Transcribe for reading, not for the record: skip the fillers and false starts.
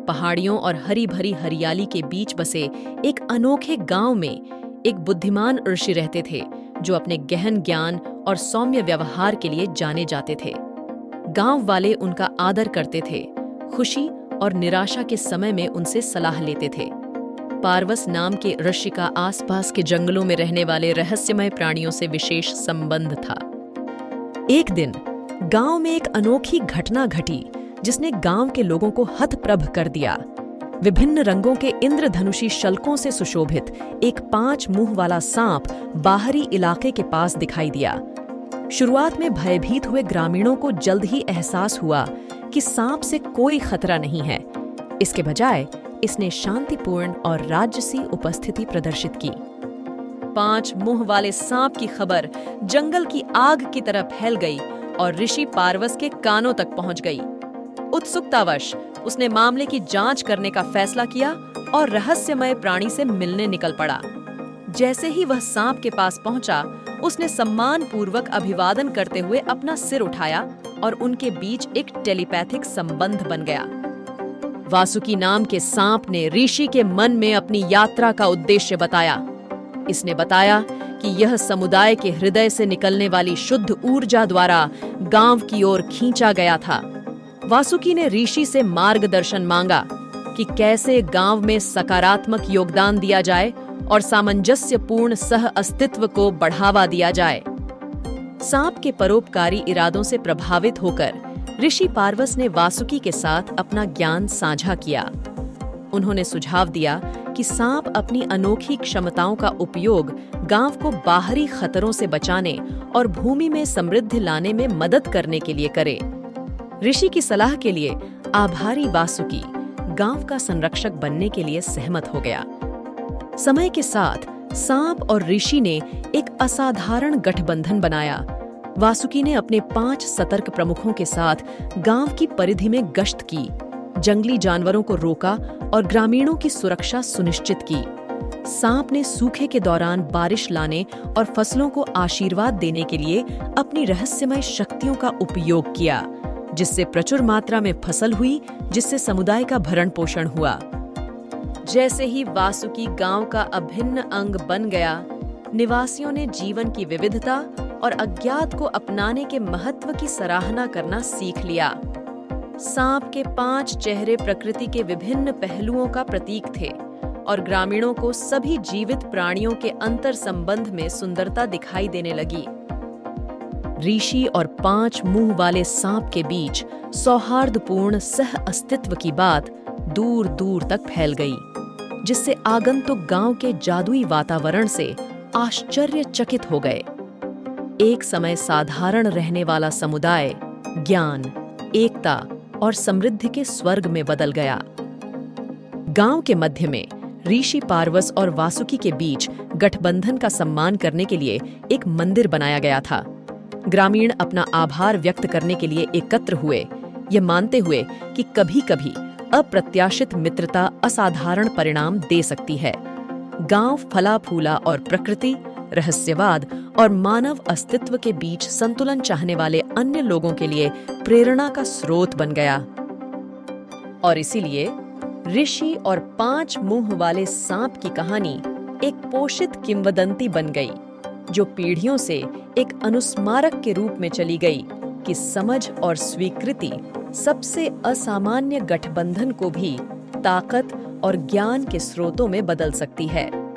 पहाड़ियों और हरी भरी हरियाली के बीच बसे एक अनोखे गांव में एक बुद्धिमान ऋषि रहते थे जो अपने गहन ज्ञान और सौम्य व्यवहार के लिए जाने जाते थे। गांव वाले उनका आदर करते थे, खुशी और निराशा के समय में उनसे सलाह लेते थे। पारवस नाम के ऋषि का आसपास के जंगलों में रहने वाले रहस्यमय प्राणियों से विशेष संबंध था। एक दिन गांव में एक अनोखी घटना घटी जिसने गांव के लोगों को हतप्रभ कर दिया। विभिन्न रंगों के इंद्रधनुषी शल्कों से सुशोभित एक 5 मुंह वाला सांप बाहरी इलाके के पास दिखाई दिया। शुरुआत में भयभीत हुए ग्रामीणों को जल्द ही एहसास हुआ कि सांप से कोई खतरा नहीं है। इसके बजाय इसने शांतिपूर्ण और राजसी उपस्थिति प्रदर्शित की। 5 मुंह वाले सांप की खबर जंगल की आग की तरह फैल गई और ऋषि पारवस के कानों तक पहुंच गई। उत्सुकतावश उसने मामले की जांच करने का फैसला किया और रहस्यमय प्राणी से मिलने निकल पड़ा। जैसे ही वह सांप के पास पहुंचा, उसने सम्मानपूर्वक अभिवादन करते हुए अपना सिर उठाया और उनके बीच एक टेलीपैथिक संबंध बन गया। वासुकी नाम के सांप ने ऋषि के मन में अपनी यात्रा का उद्देश्य बताया। इसने बताया कि यह समुदाय के हृदय से निकलने वाली शुद्ध ऊर्जा द्वारा गांव की ओर खींचा गया था। वासुकी ने ऋषि से मार्गदर्शन मांगा कि कैसे गांव में सकारात्मक योगदान दिया जाए और सामंजस्यपूर्ण सह अस्तित्व को बढ़ावा दिया जाए। सांप के परोपकारी इरादों से प्रभावित होकर ऋषि पारवस ने वासुकी के साथ अपना ज्ञान साझा किया। उन्होंने सुझाव दिया कि सांप अपनी अनोखी क्षमताओं का उपयोग गांव को बाहरी खतरों से बचाने और भूमि में समृद्धि लाने में मदद करने के लिए करे। ऋषि की सलाह के लिए आभारी वासुकी गांव का संरक्षक बनने के लिए सहमत हो गया। समय के साथ सांप और ऋषि ने एक असाधारण गठबंधन बनाया। वासुकी ने अपने 5 सतर्क प्रमुखों के साथ गांव की परिधि में गश्त की, जंगली जानवरों को रोका और ग्रामीणों की सुरक्षा सुनिश्चित की। सांप ने सूखे के दौरान बारिश लाने और फसलों को आशीर्वाद देने के लिए अपनी रहस्यमय शक्तियों का उपयोग किया, जिससे प्रचुर मात्रा में फसल हुई, जिससे समुदाय का भरण पोषण हुआ। जैसे ही वासुकी गांव का अभिन्न अंग बन गया, निवासियों ने जीवन की विविधता और अज्ञात को अपनाने के महत्व की सराहना करना सीख लिया। सांप के 5 चेहरे प्रकृति के विभिन्न पहलुओं का प्रतीक थे और ग्रामीणों को सभी जीवित प्राणियों के अंतर संबंध में सुंदरता दिखाई देने लगी। ऋषि और 5 मुंह वाले सांप के बीच सौहार्दपूर्ण सह अस्तित्व की बात दूर दूर तक फैल गई, जिससे आगंतुक गांव के जादुई वातावरण से आश्चर्यचकित हो गए। एक समय साधारण रहने वाला समुदाय ज्ञान, एकता और समृद्धि के स्वर्ग में बदल गया। गांव के मध्य में ऋषि पारवस और वासुकी के बीच गठबंधन का सम्मान करने के लिए एक मंदिर बनाया गया था। ग्रामीण अपना आभार व्यक्त करने के लिए एकत्र हुए, ये मानते हुए कि कभी-कभी अप्रत्याशित मित्रता असाधारण परिणाम दे सकती है। गांव फला फूला और प्रकृति, रहस्यवाद और मानव अस्तित्व के बीच संतुलन चाहने वाले अन्य लोगों के लिए प्रेरणा का स्रोत बन गया। और इसीलिए ऋषि और 5 मुंह वाले सांप की कहानी एक पोषित किंवदंती बन गई, जो पीढ़ियों से एक अनुस्मारक के रूप में चली गई कि समझ और स्वीकृति सबसे असामान्य गठबंधन को भी ताकत और ज्ञान के स्रोतों में बदल सकती है।